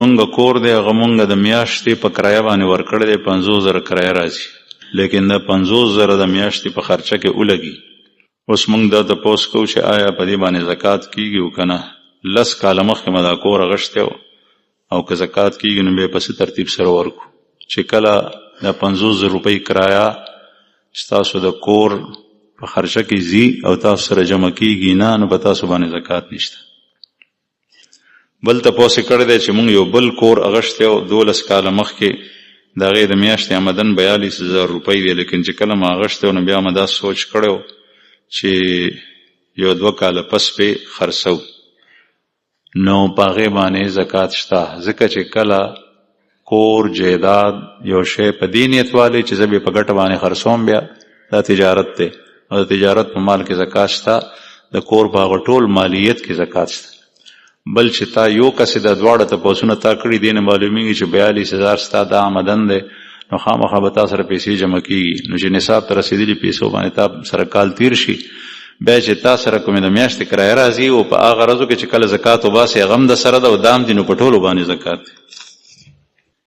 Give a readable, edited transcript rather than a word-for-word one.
مونږ کور دی هغه مونږ د میاشتې په کرایه باندې ورکړی دی 50,000 کرایه راځي لیکن دا 50,000 د میاشتې په خرچه کې ولګي. اوس مونږ دا تپوس کوو چې آیا په دې باندې زکات کیږي او که نه. 10 کاله مخکې مې دا کور اغشتی او که زکات کیږي نو بیا په څه ترتیب سره ورکو چې کله دا 50,000 روپۍ کرایه چې تاسو د کور په خرچه کې ځي او تاسو سره جمع کیږي نه نو په تاسو باندې زکات نشته. بل تپوس یې کړی دی چې مونږ یو بل کور اغشتی 12 کاله مخکې د هغې د میاشتې آمدن 42,000 روپۍ دی لیکن چې کله ما اغشتی نو بیا مې دا سوچ کړی چې یو 2 کاله پس پې خرڅو نو په هغې باندې زکات شته ځکه چې کله کور جیداد یو شی په دې نیت والی چې زه به په ګټه باندې خرڅوم بیا دا تجارت دی او د تجارت په مال کې زکات شته د کور په هغه ټول مالیت کې زکات شته. بل چې تا یو کس د دواړه تپوسونه تا کړي دي نه معلومیږي چې 42,000 ستا دا آمدن دی نو خامخا به تا سره پیسې جمع کیږي نو چې نصاب ته رسېدلي پیسو باندې تا سره کال تیر شي بیا چې تا سره کومې د میاشتې کرایه راځي او په هغه ورځو کې چې کله زکات وباسې هغه هم د سره ده او دام دي نو په ټولو باندې زکات دی.